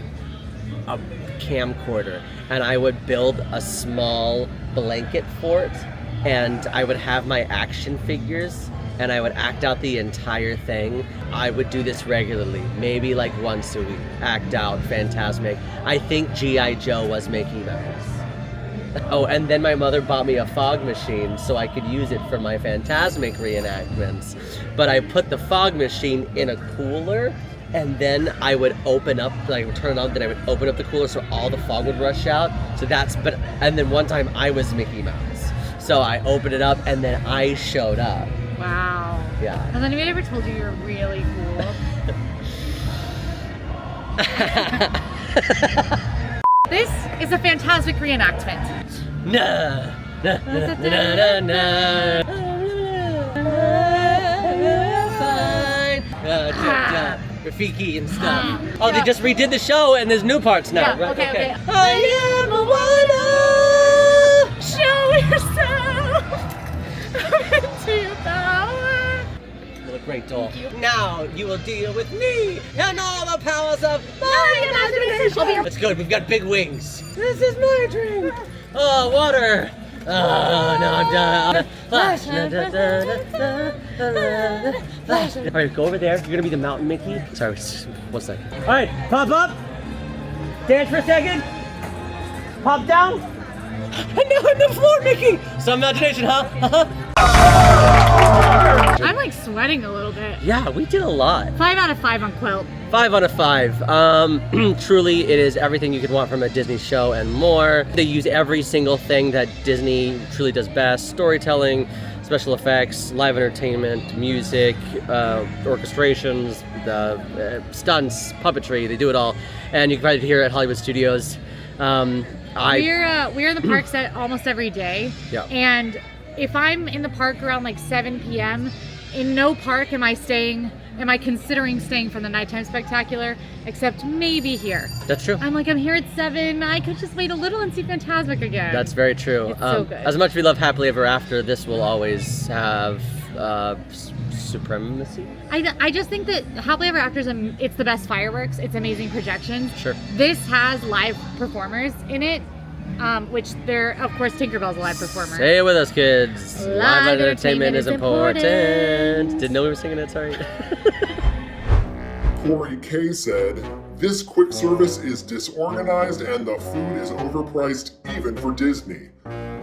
a camcorder, and I would build a small blanket fort, and I would have my action figures, and I would act out the entire thing. I would do this regularly, maybe like once a week, act out Fantasmic. I think G.I. Joe was Mickey Mouse. Oh, and then my mother bought me a fog machine so I could use it for my Fantasmic reenactments. But I put the fog machine in a cooler, and then I would open up, like turn it on, then I would open up the cooler so all the fog would rush out. And then one time I was Mickey Mouse. So I opened it up, and then I showed up. Wow. Yeah. Has anybody ever told you you're really cool? This is a Fantasmic reenactment. Nah. Fine. Rafiki and stuff. Oh, they just redid the show and there's new parts now. Yeah, Right? okay. I am a wonder. Show yourself into your power. What a great doll. Now you will deal with me and all the powers of my imagination. That's good. We've got big wings. This is my dream. Oh, water. Oh, no, I'm done. Flash. All right, go over there. You're gonna be the mountain Mickey. Sorry, 1 second. All right, pop up. Dance for a second. Pop down. And now I'm the floor Mickey. Some imagination, huh? I'm like sweating a little bit. Yeah, we did a lot. 5 out of 5 on Quilt. 5 out of 5. Truly, it is everything you could want from a Disney show and more. They use every single thing that Disney truly does best. Storytelling, special effects, live entertainment, music, orchestrations, stunts, puppetry, they do it all. And you can find it here at Hollywood Studios. We're in the parks almost every day. Yeah. And if I'm in the park around like 7 p.m., in no park am I considering staying for the nighttime spectacular, except maybe here. That's true. I'm here at 7, I could just wait a little and see Fantasmic again. That's very true. It's so good. As much as we love Happily Ever After, this will always have supremacy. I just think that Happily Ever After it's the best fireworks. It's amazing projections. Sure. This has live performers in it, which they're, of course, Tinkerbell's a live performer. Say it with us, kids. Live entertainment is important. Didn't know we were singing it, sorry. Corey K said, "This quick service is disorganized and the food is overpriced even for Disney.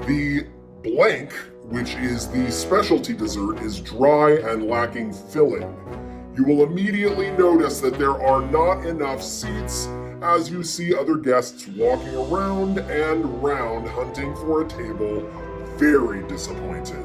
The blank, which is the specialty dessert, is dry and lacking filling. You will immediately notice that there are not enough seats as you see other guests walking around and round hunting for a table, very disappointed."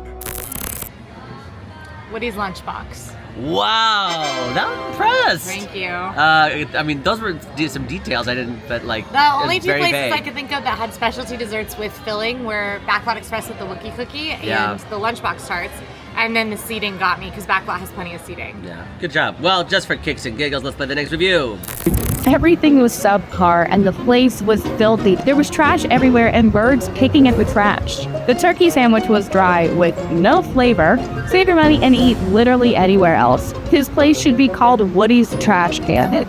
Woody's Lunchbox. Wow, that was impressed. Thank you. I mean, those were some details I didn't, but like, The only it's two very places vague. I could think of that had specialty desserts with filling were Backlot Express with the Wookiee cookie and Yeah. the Lunchbox tarts. And then the seating got me because Backlot has plenty of seating. Yeah, good job. Well, just for kicks and giggles, let's play the next review. Everything was subpar and the place was filthy. There was trash everywhere and birds picking at the trash. The turkey sandwich was dry with no flavor. Save your money and eat literally anywhere else. His place should be called Woody's Trash Can.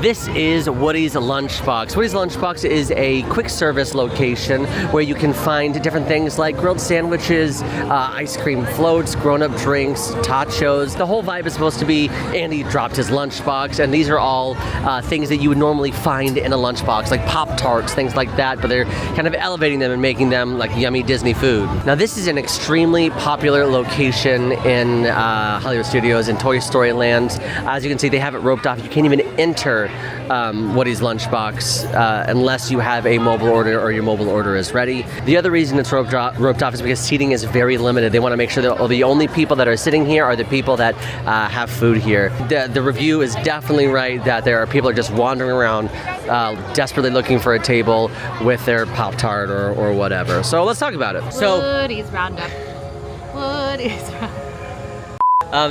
This is Woody's Lunchbox. Woody's Lunchbox is a quick service location where you can find different things like grilled sandwiches, ice cream floats, grown-up drinks, tachos. The whole vibe is supposed to be Andy dropped his lunchbox, and these are all things that you would normally find in a lunchbox, like Pop-Tarts, things like that, but they're kind of elevating them and making them like yummy Disney food. Now, this is an extremely popular location in Hollywood Studios in Toy Story Land. As you can see, they have it roped off. You can't even enter Woody's Lunchbox unless you have a mobile order or your mobile order is ready. The other reason it's roped off is because seating is very limited. They want to make sure that the only people that are sitting here are the people that have food here. The review is definitely right that there are people just wandering around desperately looking for a table with their Pop-Tart or whatever. So let's talk about it. Woody's Roundup. Woody's Roundup.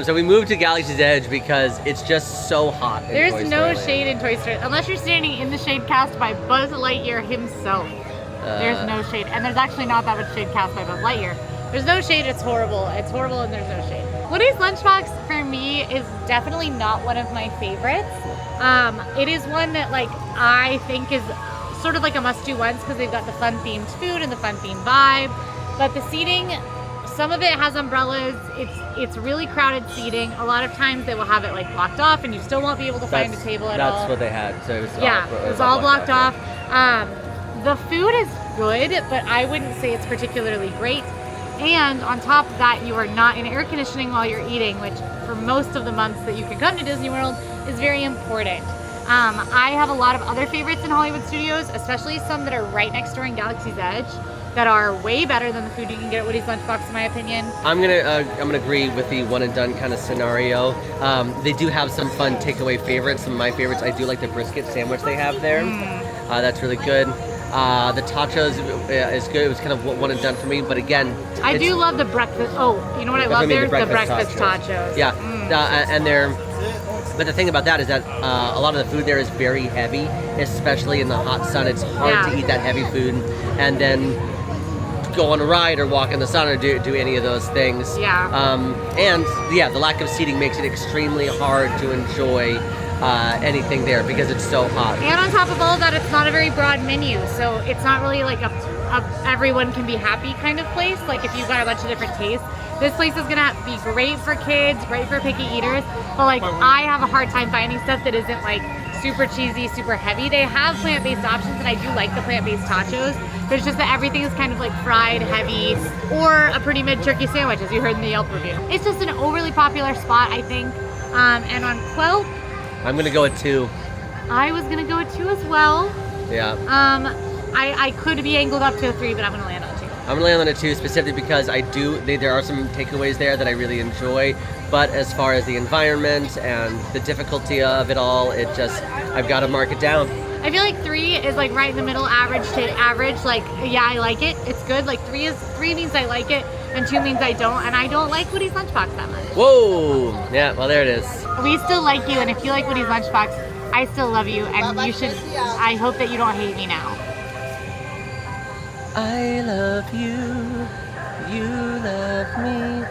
So we moved to Galaxy's Edge because it's just so hot in Toy There's Story no Land. shade in Toy Story, unless you're standing in the shade cast by Buzz Lightyear himself. There's no shade, and there's actually not that much shade cast by Buzz Lightyear. There's no shade, it's horrible. It's horrible and there's no shade. Woody's Lunchbox, for me, is definitely not one of my favorites. It is one that I think is sort of like a must-do once because they've got the fun-themed food and the fun-themed vibe, but the seating, some of it has umbrellas. It's really crowded seating. A lot of times they will have it blocked off, and you still won't be able to find a table at all. That's what they had. So it was it was all blocked off. The food is good, but I wouldn't say it's particularly great. And on top of that, you are not in air conditioning while you're eating, which for most of the months that you can come to Disney World is very important. I have a lot of other favorites in Hollywood Studios, especially some that are right next door in Galaxy's Edge, that are way better than the food you can get at Woody's Lunchbox, in my opinion. I'm gonna agree with the one and done kind of scenario. They do have some fun takeaway favorites. Some of my favorites, I do like the brisket sandwich they have there. That's really good. The tachos is good. It was kind of one and done for me, but again, I do love the breakfast. Oh, you know what I love there? The breakfast tachos. Yeah, and they're. But the thing about that is that a lot of the food there is very heavy, especially in the hot sun. It's hard to eat that heavy food, and then go on a ride or walk in the sun or do any of those things. The lack of seating makes it extremely hard to enjoy anything there because it's so hot. And on top of all of that, it's not a very broad menu, so it's not really like a everyone can be happy kind of place. Like if you've got a bunch of different tastes, this place is gonna be great for kids, great for picky eaters. But I have a hard time finding stuff that isn't super cheesy, super heavy. They have plant-based options, and I do like the plant-based tachos. But it's just that everything is kind of like fried, heavy, or a pretty mid turkey sandwich, as you heard in the Yelp review. It's just an overly popular spot, I think. And on Quelp, I'm gonna go with 2. I was gonna go with 2 as well. Yeah. I could be angled up to a 3, but I'm gonna land on 2. I'm gonna land on a 2 specifically because there are some takeaways there that I really enjoy. But as far as the environment and the difficulty of it all, I've got to mark it down. I feel like 3 is like right in the middle, average to average. Like, yeah, I like it. It's good. Like 3 means I like it, and 2 means I don't. And I don't like Woody's Lunchbox that much. Whoa! Yeah, well, there it is. We still like you, and if you like Woody's Lunchbox, I still love you, and you should. I hope that you don't hate me now. I love you. You love me.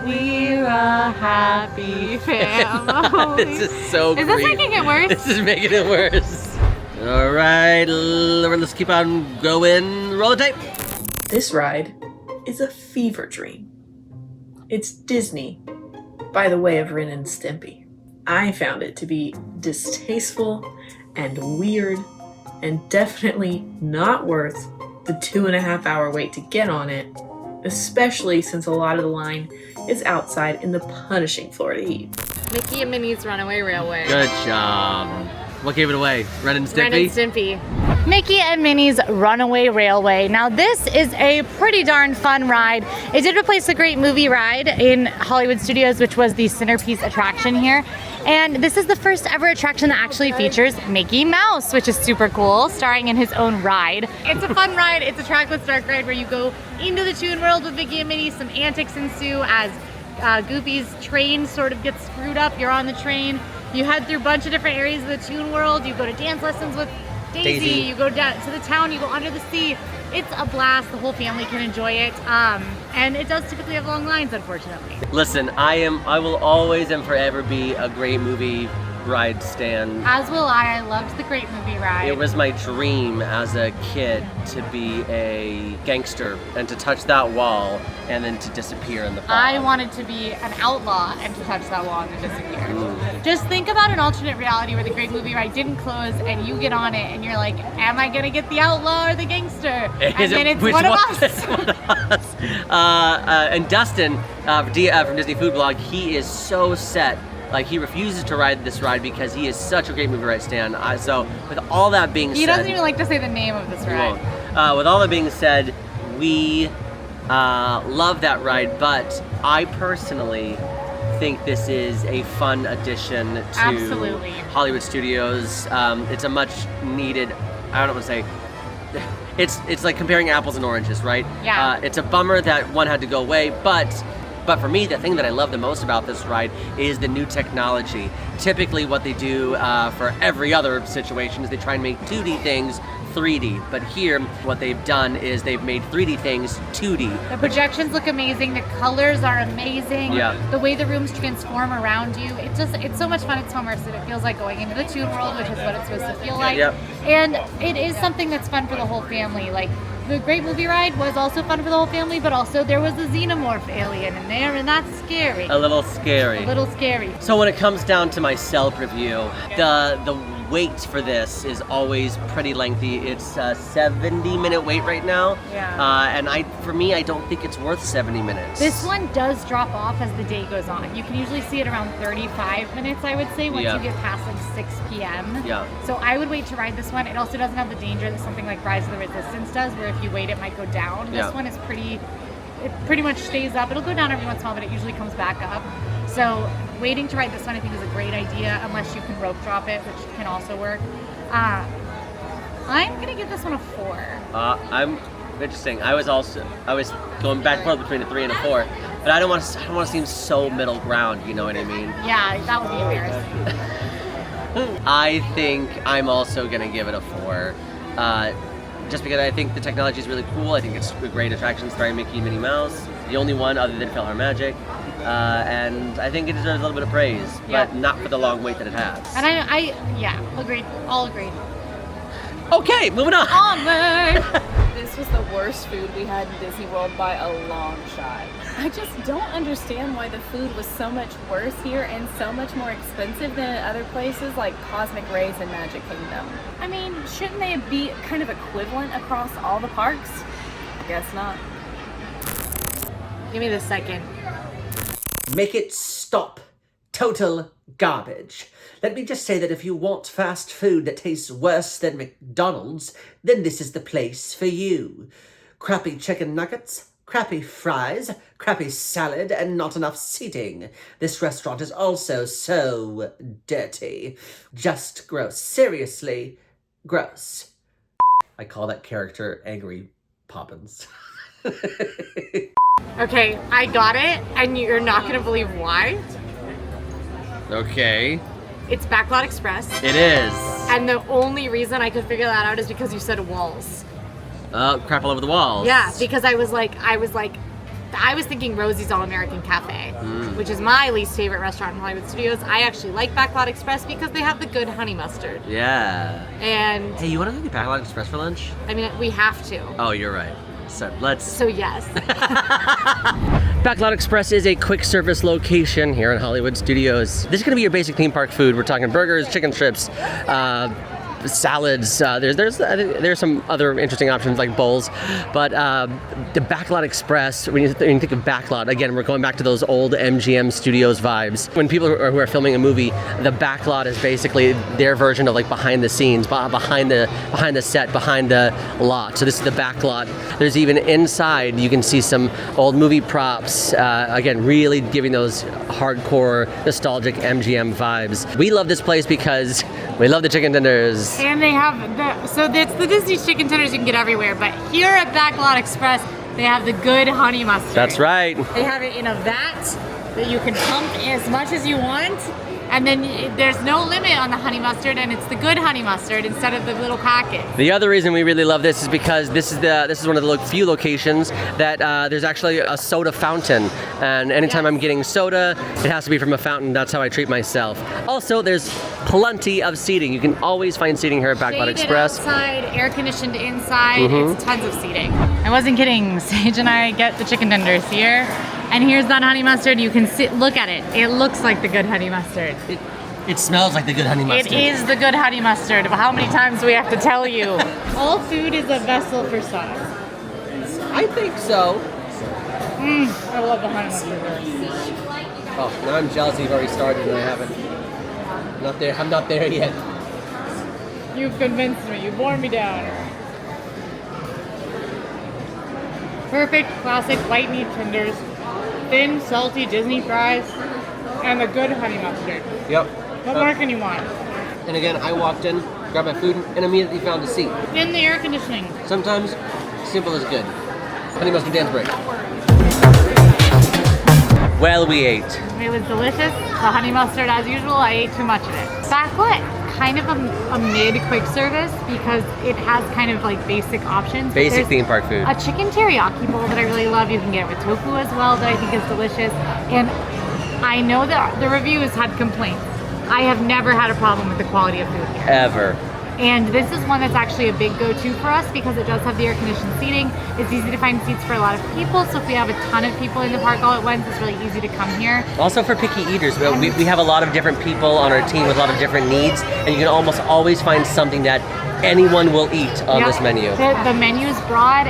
We're a happy family. This is so Is this making it worse? This is making it worse. All right, let's keep on going. Roll the tape. This ride is a fever dream. It's Disney by the way of Ren and Stimpy. I found it to be distasteful and weird and definitely not worth the 2.5-hour wait to get on it, especially since a lot of the line is outside in the punishing Florida heat. Mickey and Minnie's Runaway Railway. Good job. What gave it away? Ren and Stimpy? Ren and Stimpy. Mickey and Minnie's Runaway Railway. Now this is a pretty darn fun ride. It did replace the Great Movie Ride in Hollywood Studios, which was the centerpiece attraction here. And this is the first ever attraction that actually features Mickey Mouse, which is super cool, starring in his own ride. It's a fun ride. It's a trackless dark ride where you go into the Toon World with Mickey and Minnie. Some antics ensue as Goofy's train sort of gets screwed up. You're on the train. You head through a bunch of different areas of the Toon World. You go to dance lessons with Daisy. You go down to the town. You go under the sea. It's a blast. The whole family can enjoy it. And it does typically have long lines, unfortunately. Listen, I will always and forever be a Great Movie Ride stan. As will I. I loved the Great Movie Ride. It was my dream as a kid to be a gangster and to touch that wall and then to disappear in the fog. I wanted to be an outlaw and to touch that wall and to disappear. Just think about an alternate reality where the Great Movie Ride didn't close and you get on it and you're like, am I gonna get the outlaw or the gangster? And then it's one of us. One of us. And Dustin from Disney Food Blog, he is so set. Like, he refuses to ride this ride because he is such a Great Movie Ride stan. So with all that being said, he doesn't even like to say the name of this ride. With all that being said, we love that ride, but I personally think this is a fun addition to Hollywood Studios. It's a much needed, I don't want to say, it's like comparing apples and oranges, right? Yeah. It's a bummer that one had to go away, but for me, the thing that I love the most about this ride is the new technology. Typically what they do for every other situation is they try and make 2D things 3D, but here what they've done is they've made 3D things 2D. The projections look amazing, the colors are amazing, yeah. The way the rooms transform around you, it's so much fun, it's so immersive. It feels like going into the Toon World, which is what it's supposed to feel like. Yep. And it is something that's fun for the whole family. Like, the Great Movie Ride was also fun for the whole family, but also there was a xenomorph alien in there, and that's scary. A little scary. A little scary. So when it comes down to my Yelp review, the wait for this is always pretty lengthy. It's a 70-minute wait right now. Yeah. And for me, I don't think it's worth 70 minutes. This one does drop off as the day goes on. You can usually see it around 35 minutes, I would say, once you get past like 6 p.m. Yeah. So I would wait to ride this one. It also doesn't have the danger that something like Rise of the Resistance does, where if you wait, it might go down. This one is it pretty much stays up. It'll go down every once in a while, but it usually comes back up. So waiting to ride this one, I think, is a great idea, unless you can rope drop it, which can also work. I'm gonna give this one a 4. Interesting. I was going back and forth between a 3 and a 4, but I don't want to seem so middle ground. You know what I mean? Yeah, that would be embarrassing. I think I'm also gonna give it a 4. Just because I think the technology is really cool. I think it's a great attraction starring Mickey and Minnie Mouse. The only one other than PhilharMagic. And I think it deserves a little bit of praise, but not for the long wait that it has. And agreed. All agreed. Okay, moving on. Onward! this was the worst food we had in Disney World by a long shot. I just don't understand why the food was so much worse here and so much more expensive than at other places like Cosmic Rays and Magic Kingdom. I mean, shouldn't they be kind of equivalent across all the parks? Guess not. Give me the second. Make it stop. Total garbage. Let me just say that if you want fast food that tastes worse than McDonald's, then this is the place for you. Crappy chicken nuggets, crappy fries, crappy salad, and not enough seating. This restaurant is also so dirty. Just gross. Seriously, gross. I call that character Angry Poppins. Okay, I got it, and you're not gonna believe why. Okay. It's Backlot Express. It is. And the only reason I could figure that out is because you said walls. Crap all over the walls. Yeah, because I was thinking Rosie's All-American Cafe, which is my least favorite restaurant in Hollywood Studios. I actually like Backlot Express because they have the good honey mustard. Yeah. And Hey, you want to go to Backlot Express for lunch? I mean, we have to. Oh, you're right. So yes. Backlot Express is a quick service location here in Hollywood Studios. This is going to be your basic theme park food. We're talking burgers, chicken strips, salads. There's some other interesting options like bowls, but the Backlot Express. When you think of Backlot, again, we're going back to those old MGM Studios vibes. When people who are filming a movie, the Backlot is basically their version of like behind the scenes, behind the set, behind the lot. So this is the Backlot. There's even inside you can see some old movie props. Again, really giving those hardcore, nostalgic MGM vibes. We love this place because we love the chicken tenders. And they have it's the Disney chicken tenders you can get everywhere, but here at Backlot Express, they have the good honey mustard. That's right. They have it in a vat that you can pump as much as you want, and then there's no limit on the honey mustard, and it's the good honey mustard instead of the little packet. The other reason we really love this is because this is one of the few locations that there's actually a soda fountain, and anytime I'm getting soda, it has to be from a fountain. That's how I treat myself. Also, there's plenty of seating. You can always find seating here at Backlot Express. Outside, air conditioned inside. It's tons of seating. I wasn't kidding. Sage and I get the chicken tenders here, and here's that honey mustard. You can look at it. It looks like the good honey mustard. It smells like the good honey mustard. It is the good honey mustard. But how many times do we have to tell you? All food is a vessel for sauce. I think so. I love the honey mustard. Oh, now I'm jealous you've already started and I haven't. I'm not there yet. You've convinced me. You've worn me down. Perfect classic white meat tenders, thin, salty Disney fries, and the good honey mustard. Yep. What more can you want? And again, I walked in, grabbed my food, and immediately found a seat. In the air conditioning. Sometimes, simple is good. Honey mustard dance break. Well, we ate. It was delicious. The honey mustard, as usual, I ate too much of it. Backlot, kind of a mid quick service because it has kind of like basic options. Basic theme park food. A chicken teriyaki bowl that I really love. You can get it with tofu as well that I think is delicious. And I know that the reviewers had complaints. I have never had a problem with the quality of food here. Ever. And this is one that's actually a big go-to for us because it does have the air-conditioned seating. It's easy to find seats for a lot of people, so if we have a ton of people in the park all at once, it's really easy to come here. Also for picky eaters, we have a lot of different people on our team with a lot of different needs, and you can almost always find something that anyone will eat on this menu. The menu is broad.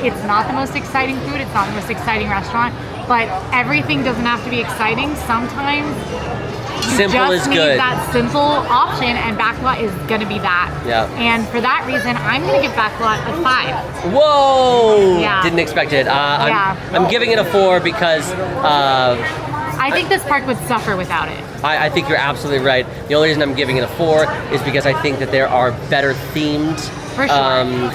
It's not the most exciting food. It's not the most exciting restaurant, but everything doesn't have to be exciting. Sometimes simple is good. You just need that simple option, and Backlot is going to be that. Yeah. And for that reason, I'm going to give Backlot a 5. Whoa! Yeah. Didn't expect it. I'm giving it a 4 because I think this park would suffer without it. I think you're absolutely right. The only reason I'm giving it a 4 is because I think that there are better themed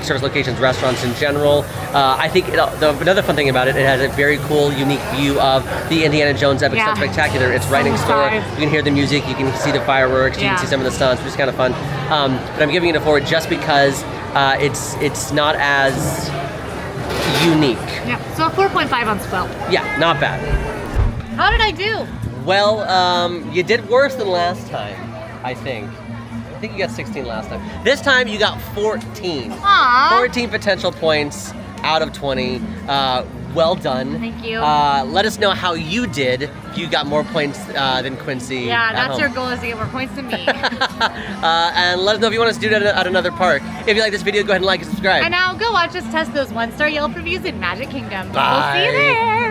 service locations, restaurants in general. I think another fun thing about it, it has a very cool, unique view of the Indiana Jones Epic Stunt Spectacular. It's right next door. You can hear the music, you can see the fireworks, you can see some of the stunts, which is kind of fun. But I'm giving it a 4 just because it's not as unique. Yeah, so a 4.5 on Swell. Yeah, not bad. How did I do? Well, you did worse than last time, I think. I think you got 16 last time. This time you got 14. Aww. 14 potential points out of 20. Well done. Thank you. Let us know how you did. If you got more points than Quincy. Yeah, at that's home. your goal, is to get more points than me. And let us know if you want us to do it at another park. If you like this video, go ahead and like and subscribe. And now go watch us test those 1-star Yelp reviews in Magic Kingdom. Bye. We'll see you there.